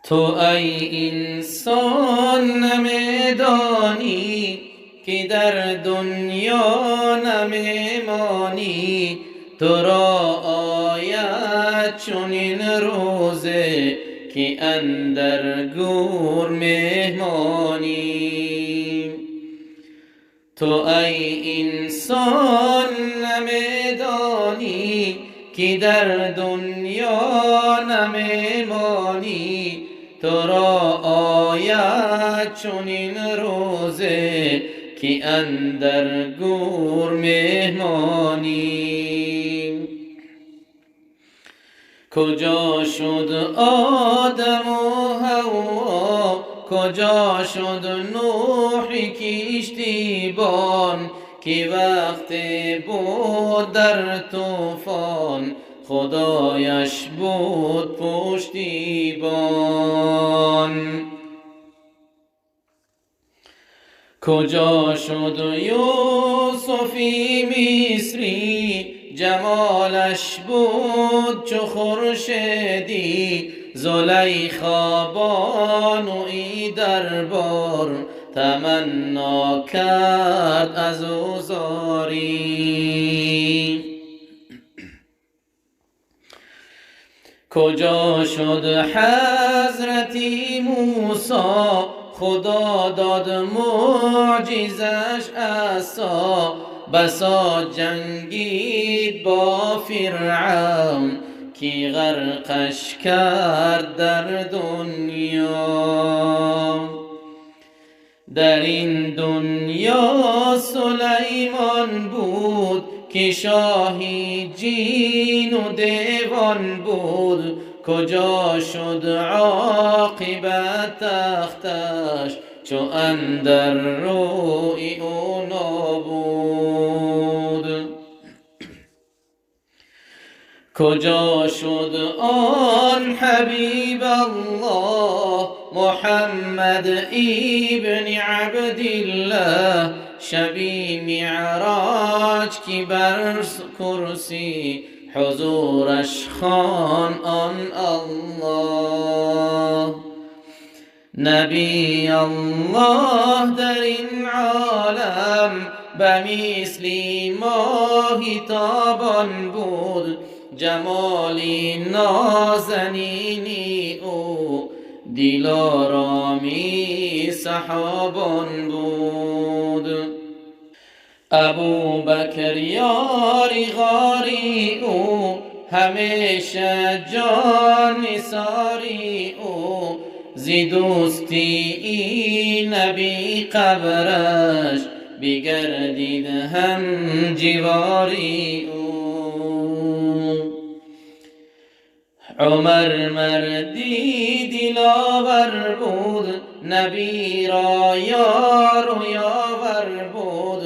تو ای انسان نمیدانی که در دنیا نمیمانی، تو را آید چنین روزه که اندر گور مهمانی. تو ای انسان نمیدانی که در دنیا نمیمانی، تو را آید چنین روزه که اندر گور مهمانی. کجا شد آدم و حوا، کجا شد نوح کشتیبان، که وقت بود در طوفان خدایش بود پشتیبان. کجا شد یوسفی مصری، جمالش بود چو خورشیدی، زلیخا بانوی دربار تمنا کرد از او زاری. کجا شد حضرتی موسی، خدا داد معجزش عصا، بسا جنگید با فرعون که غرقش کرد در دنیا. در این دنیا سلیمان بود که شاهی جین و دیوان بود، کجا شد عاقبت تختش چو اندر روی او نابود. کجا شد آن حبیب الله محمد ابن عبدالله، شبی معراج که بر کرسی حضورش خوان آن الله. نبی الله در این عالم به مثل ماهی تابان بود، جمالی نازنینی او دلارامی صحابان بود. ابو بکر یاری غاری او، همیشه جان نثاری او، زی دوستی این نبی قبرش بگردید هم جواری او. عمر مردی دلاور بود، نبی را یار و یاور بود،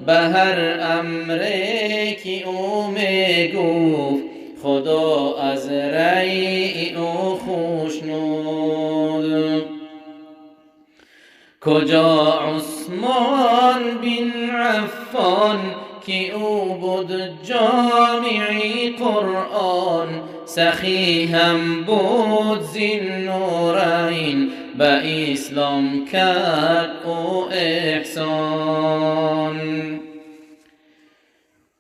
به هر امری که او می گفت خدا از رأی او خوشنود. کجا عثمان بن عفان که او بود جامعی قرآن، سخی هم بود زین نورین به اسلام کرد او احسان.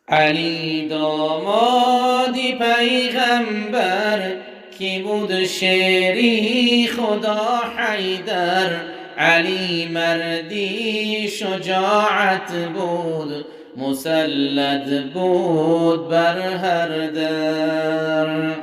علی داماد پیغمبر که بود شیری خدا حیدر، علی مردی شجاعت بود مسلط بود بر هر در.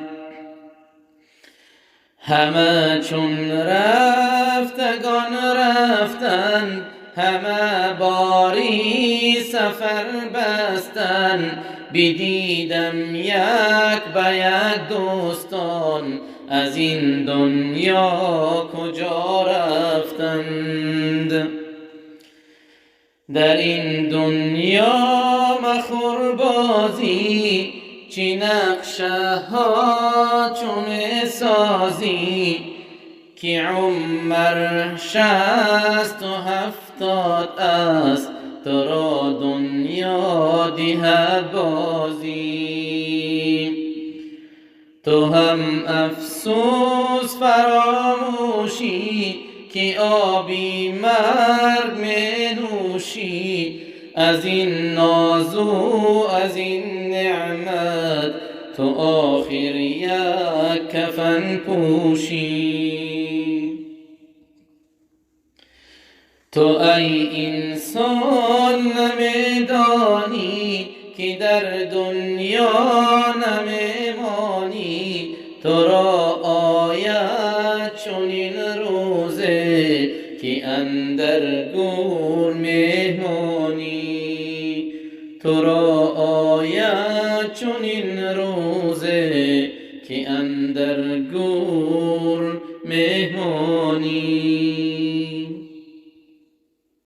همه چون رفتگان رفتند، همه باری سفر بستند، بدیدم یک به یک دوستان از این دنیا کجا رفتند. در این دنیا مخور بازی، چی نقشه ها چون سازی، که عمر 60 و 70 است، تو را دنیا دهد بازی. تو هم افسوس فراموشی که آبی مرگ می نوشی، از این ناز و از این نعمت تو آخر یک کفن پوشی. تو ای انسان نمیدانی که در دنیا نمیمانی، تو را آید چنین روزه که اندر گور مهمانی. تو را آید چنین روزه که اندر گور